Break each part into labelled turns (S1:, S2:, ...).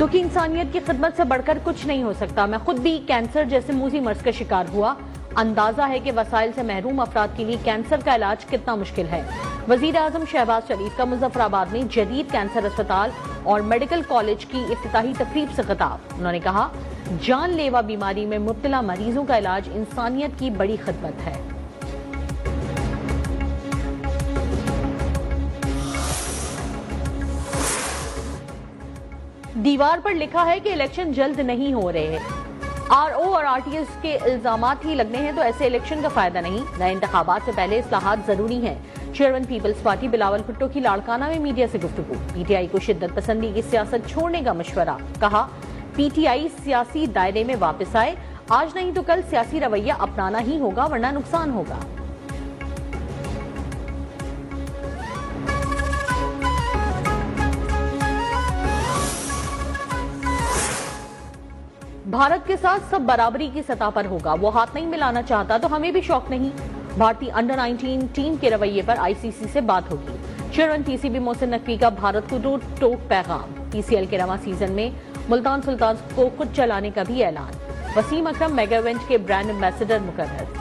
S1: दुखी इंसानियत की खिदमत से बढ़कर कुछ नहीं हो सकता। मैं खुद भी कैंसर जैसे मूजी मर्ज का शिकार हुआ। अंदाजा है कि वसाइल से महरूम अफराद के लिए कैंसर का इलाज कितना मुश्किल है। वजीर आजम शहबाज शरीफ का मुजफ्फराबाद में जदीद कैंसर अस्पताल और मेडिकल कॉलेज की इफ्तिताही तकरीब से खिताब। उन्होंने कहा, जानलेवा बीमारी में मुब्तला मरीजों का इलाज इंसानियत की बड़ी खिदमत है। दीवार पर लिखा है कि इलेक्शन जल्द नहीं हो रहे हैं। आरओ और आरटीएस के इल्जामात ही लगने हैं तो ऐसे इलेक्शन का फायदा नहीं। नए इंतखाबात से पहले इस्लाहात जरूरी हैं। चेयरमैन पीपल्स पार्टी बिलावल भुट्टो की लाड़काना में मीडिया से गुफ्तगू। पीटीआई को शिद्दत पसंदी की सियासत छोड़ने का मशवरा। कहा, पीटीआई सियासी दायरे में वापस आए। आज नहीं तो कल सियासी रवैया अपनाना ही होगा, वरना नुकसान होगा। भारत के साथ सब बराबरी की सतह पर होगा। वो हाथ नहीं मिलाना चाहता तो हमें भी शौक नहीं। भारतीय अंडर 19 टीम के रवैये पर आईसीसी से बात होगी। चेयरमैन पीसीबी मोहसिन नकवी का भारत को रोक टोक पैगाम। पीसीएल के रवां सीजन में मुल्तान सुल्तान को खुद चलाने का भी ऐलान। वसीम अकरम मेगा इवेंट के ब्रांड एम्बेसडर मुकर्रर।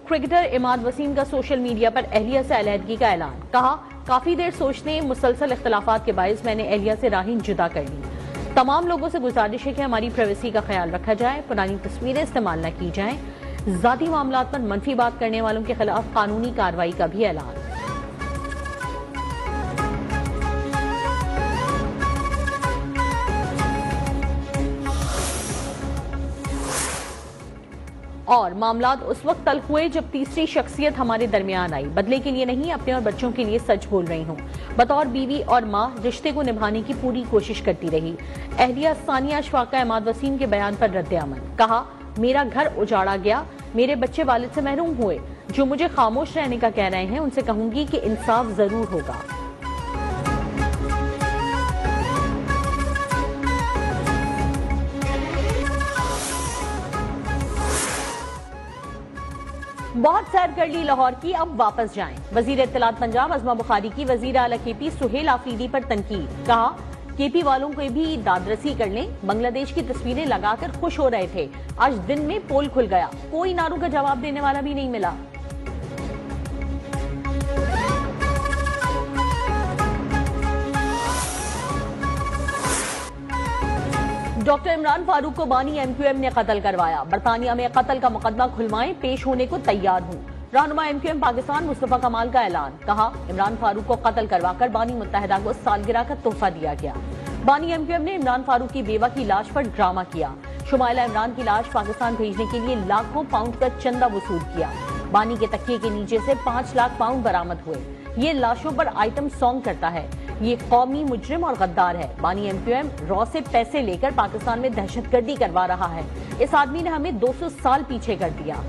S1: क्रिकेटर इमाद वसीम का सोशल मीडिया पर एहलिया से अलहदगी का ऐलान। कहा, काफी देर सोचने मुसलसल इख्तलाफात के बायस मैंने एहलिया से राहीन जुदा कर ली। तमाम लोगों से गुजारिश है कि हमारी प्राइवेसी का ख्याल रखा जाए, पुरानी तस्वीरें इस्तेमाल न की जाएं। जाती मामलात पर मनफी बात करने वालों के खिलाफ कानूनी कार्रवाई का भी ऐलान। और मामलात उस वक्त तल्ख हुए जब तीसरी शख्सियत हमारे दरमियान आई। बदले के लिए नहीं, अपने और बच्चों के लिए सच बोल रही हूँ। बतौर बीवी और माँ रिश्ते को निभाने की पूरी कोशिश करती रही। एहलिया सानिया अशफाक का इमाद वसीम के बयान पर रद्द-ए-अमल। कहा, मेरा घर उजाड़ा गया, मेरे बच्चे वालिद से महरूम हुए। जो मुझे खामोश रहने का कह रहे हैं उनसे कहूंगी कि इंसाफ जरूर होगा। बहुत सैर कर ली लाहौर की, अब वापस जाएं। वजीर इत्तलात पंजाब अज़मा बुखारी की वजीर आला केपी सुहेल आफरीदी पर तनकीद। कहा, केपी वालों को भी दादरसी कर लें। बांग्लादेश की तस्वीरें लगाकर खुश हो रहे थे, आज दिन में पोल खुल गया, कोई नारों का जवाब देने वाला भी नहीं मिला। डॉक्टर इमरान फारूक को बानी एमक्यूएम ने कत्ल करवाया। बरतानिया में कत्ल का मुकदमा खुलवाएं, पेश होने को तैयार हूं। रहनुमा एमक्यूएम पाकिस्तान मुस्तफा कमाल का ऐलान। कहा, इमरान फारूक को कत्ल करवाकर बानी मुत्तहिदा को सालगिरह का तोहफा दिया गया। बानी एमक्यूएम ने इमरान फारूक की बेवा की लाश पर ड्रामा किया। शुमाइला इमरान की लाश पाकिस्तान भेजने के लिए लाखों पाउंड का चंदा वसूल किया। बानी के तकिए के नीचे से 5 लाख पाउंड बरामद हुए। ये लाशों पर आइटम सॉन्ग करता है। ये कौमी मुजरिम और गद्दार है। बानी एमक्यूएम रॉ से पैसे लेकर पाकिस्तान में दहशतगर्दी करवा रहा है। इस आदमी ने हमें 200 साल पीछे कर दिया।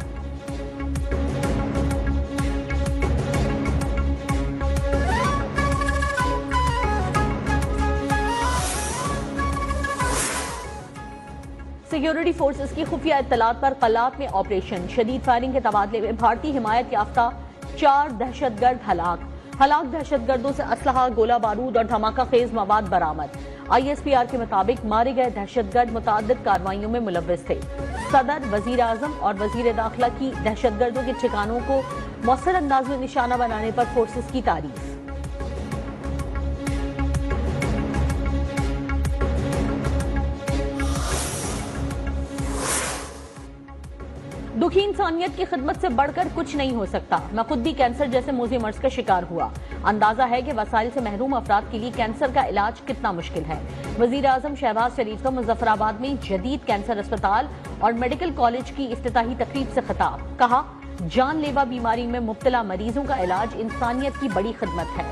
S1: सिक्योरिटी फोर्सेस की खुफिया इत्तलात पर कलात में ऑपरेशन। शदीद फायरिंग के तबादले में भारतीय हिमायत याफ्ता 4 दहशतगर्द हलाक दहशतगर्दों से असलहा, गोला बारूद और धमाका खेज मवाद बरामद। आईएसपीआर के मुताबिक मारे गए दहशतगर्द मुताद्दिद कार्रवाइयों में मुलव्विस थे। सदर, वजीर आजम और वजीर दाखिला की दहशतगर्दों के ठिकानों को मौसर अंदाज में निशाना बनाने पर फोर्सेस की तारीफ। दुखी इंसानियत की खिदमत से बढ़कर कुछ नहीं हो सकता। मैं खुद भी कैंसर जैसे मूजी मर्ज का शिकार हुआ। अंदाजा है कि वसाइल से महरूम अफराद के लिए कैंसर का इलाज कितना मुश्किल है। वजीर आजम शहबाज शरीफ का मुजफ्फराबाद में जदीद कैंसर अस्पताल और मेडिकल कॉलेज की इफ्तिताही तकरीब से खिताब। कहा, जानलेवा बीमारी में मुब्तला मरीजों का इलाज इंसानियत की बड़ी खिदमत है।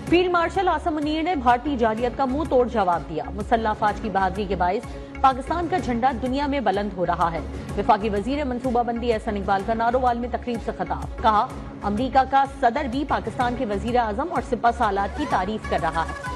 S1: फील्ड मार्शल आसम मुनीर ने भारतीय जालियत का मुंह तोड़ जवाब दिया। मुसल्लह अफवाज की बहादुरी के बायस पाकिस्तान का झंडा दुनिया में बुलंद हो रहा है। वफाकी वजीर मंसूबाबंदी एहसन इकबाल का नारोवाल में तकरीब से खिताब, कहा अमरीका का सदर भी पाकिस्तान के वजीर आजम और सिपा सालार की तारीफ कर रहा है।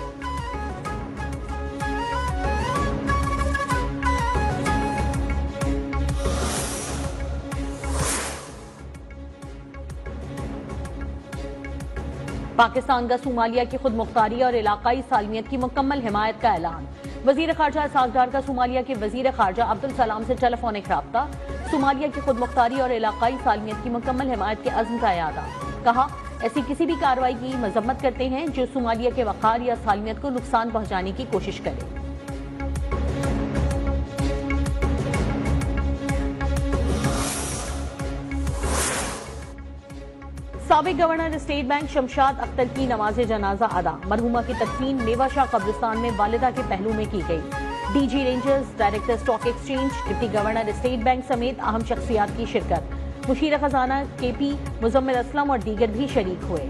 S1: पाकिस्तान का सोमालिया की खुद मुख्तारी और इलाकाई सालमियत की मुकम्मल हिमायत का ऐलान। वजीर खारजा इसहाक डार का सोमालिया के वजीर खारजा अब्दुल सलाम से टेलीफोनिक राब्ता। सोमालिया की खुद मुख्तारी और इलाकाई सालमियत की मुकम्मल हिमायत के अज़्म का इयादा। कहा ऐसी किसी भी कार्रवाई की मजम्मत करते हैं जो सोमालिया के वक़ार या सालमियत को नुकसान पहुंचाने की कोशिश करे। साबिक governor state bank Shamshad Akhtar की नमाज़े जनाजा अदा। मरहुमा की तदफीन मेवा शाह कब्रिस्तान में वालिदा के पहलू में की गई। DG rangers, director stock exchange, deputy governor state bank समेत अहम शख्सियात की शिरकत। मुशीर खजाना केपी मुजम्मिल असलम और दीगर भी शरीक हुए।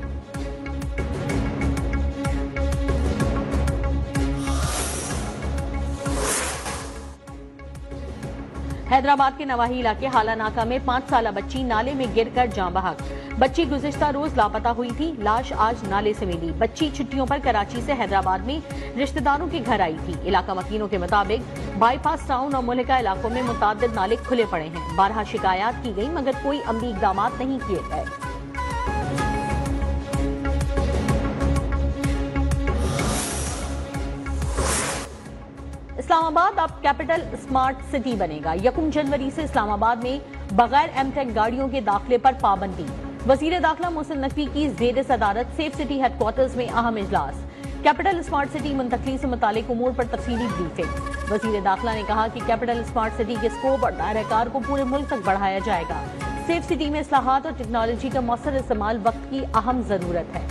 S1: हैदराबाद के नवाही इलाके हालानाका में 5 साला बच्ची नाले में गिरकर जान बहक। बच्ची गुज़िश्ता रोज लापता हुई थी। लाश आज नाले से मिली। बच्ची छुट्टियों पर कराची से हैदराबाद में रिश्तेदारों के घर आई थी। इलाका मकीनों के मुताबिक बाईपास टाउन और मुल्का इलाकों में मुताद्दिद नाले खुले पड़े हैं। 12 शिकायत की गई मगर कोई अमली इक़दाम नहीं किए गए। इस्लामाबाद अब कैपिटल स्मार्ट सिटी बनेगा। 1 जनवरी से इस्लामाबाद में बगैर एमटेक गाड़ियों के दाखिले पर पाबंदी। वजीर दाखिला मोहसिन नकवी की ज़ेर सदारत सेफ सिटी हेडक्वार्टर्स में अहम इजलास। कैपिटल स्मार्ट सिटी मुंतकली से मुतालिक उमूर पर तफसीली ब्रीफिंग। वजीर दाखिला ने कहा कि कैपिटल स्मार्ट सिटी के स्कोप और दायरा कार को पूरे मुल्क तक बढ़ाया जाएगा। सेफ सिटी में इस्लाहात और टेक्नोलॉजी का मौसर इस्तेमाल वक्त की अहम जरूरत है।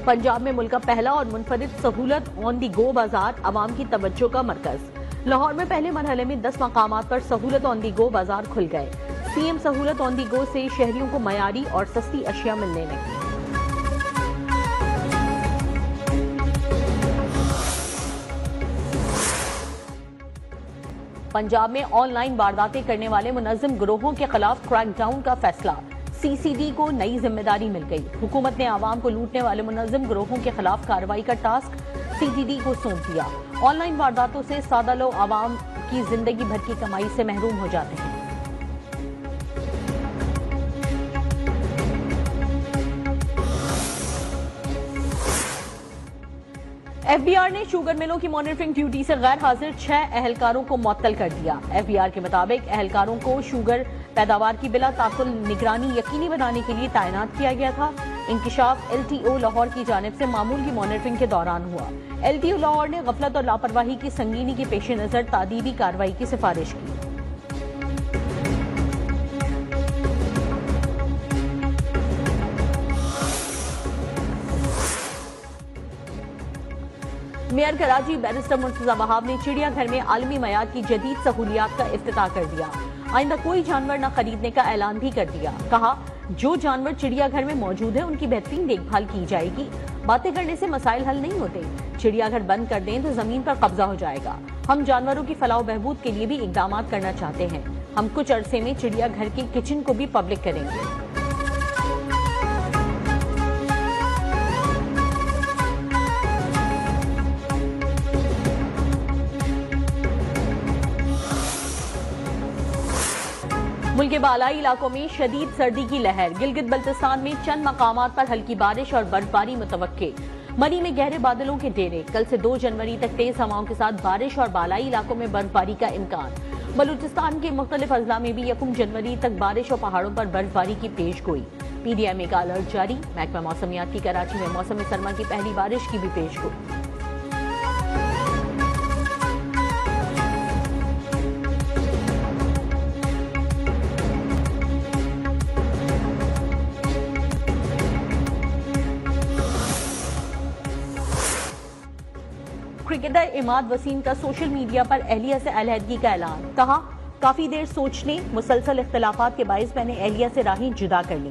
S1: पंजाब में मुल्क का पहला और मुनफरिद सहूलत ऑन दी गो बाजार अवाम की तवज्जो का मरकज। लाहौर में पहले मरहले में 10 मकामात पर सहूलत ऑन दी गो बाजार खुल गए। सीएम सहूलत ऑन दी गो से शहरियों को मयारी और सस्ती अशिया मिलने लगी। पंजाब में ऑनलाइन वारदातें करने वाले मुनज़्ज़म गिरोहों के खिलाफ क्रैकडाउन का फैसला। सीसीडी को नई जिम्मेदारी मिल गई। हुकूमत ने आवाम को लूटने वाले मुनज़्ज़म गिरोहों के खिलाफ कार्रवाई का टास्क सीसीडी को सौंप दिया। ऑनलाइन वारदातों से सादा लोग आवाम की जिंदगी भर की कमाई से महरूम हो जाते हैं। एफबीआर ने शुगर मिलों की मॉनिटरिंग ड्यूटी से गैर हाजिर 6 अहलकारों को मुअत्तल कर दिया। एफबीआर के मुताबिक अहलकारों को शुगर पैदावार की बिला ताकुल निगरानी यकीनी बनाने के लिए तैनात किया गया था। इंकिशाफ एलटीओ लाहौर की जानिब से मामूल की मॉनिटरिंग के दौरान हुआ। एलटीओ लाहौर ने गफलत और लापरवाही की संगीनी के पेश नजर तादीबी कार्रवाई की सिफारिश की। मेयर कराची बैरिस्टर मुर्तजा वहाब ने चिड़ियाघर में आलमी मयार की जदीद सहूलियात का इफ्तिताह कर दिया। आइंदा कोई जानवर न खरीदने का ऐलान भी कर दिया। कहा जो जानवर चिड़ियाघर में मौजूद है उनकी बेहतरीन देखभाल की जाएगी। बातें करने से मसाइल हल नहीं होते। चिड़ियाघर बंद कर दें तो जमीन पर कब्जा हो जाएगा। हम जानवरों की फलाह बहबूद के लिए भी इकदाम करना चाहते हैं। हम कुछ अरसे में चिड़ियाघर के किचन को भी पब्लिक करेंगे। मुल्क के बालाई इलाकों में शदीद सर्दी की लहर। गिलगित बल्तिस्तान में चंद मकामात पर हल्की बारिश और बर्फबारी मुतवक्के। मरी में गहरे बादलों के डेरे। कल से 2 जनवरी तक तेज हवाओं के साथ बारिश और बालाई इलाकों में बर्फबारी का इम्कान। बलूचिस्तान के मुख्तलिफ अजला में भी 1 जनवरी तक बारिश और पहाड़ों पर बर्फबारी की पेश गोई। पीडीएमए का अलर्ट जारी। महकमा मौसमियात की कराची में मौसम सरमा की पहली बारिश की भी पेश गोई। क्रिकेटर इमाद वसीम का सोशल मीडिया पर अहलिया से अलहदगी का ऐलान। कहा काफी देर सोचने, मुसलसल इख्तिलाफात के बायस मैंने एहलिया से राहें जुदा कर ली।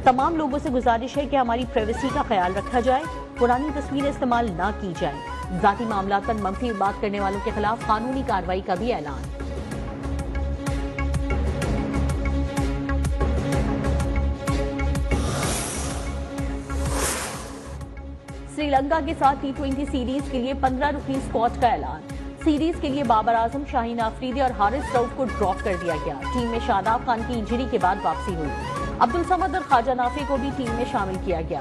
S1: तमाम लोगों से गुजारिश है कि हमारी प्राइवेसी का ख्याल रखा जाए, पुरानी तस्वीरें इस्तेमाल ना की जाए। जाती मामला पर मंफी बात करने वालों के खिलाफ कानूनी कार्रवाई का भी ऐलान। श्रीलंका के साथ T20 सीरीज के लिए 15 रुकनी स्क्वाड का ऐलान। सीरीज के लिए बाबर आजम, शाहीन आफरीदी और हारिस रऊफ को ड्रॉप कर दिया गया। टीम में शादाब खान की इंजरी के बाद वापसी हुई। अब्दुल समद और ख्वाजा नाफी को भी टीम में शामिल किया गया।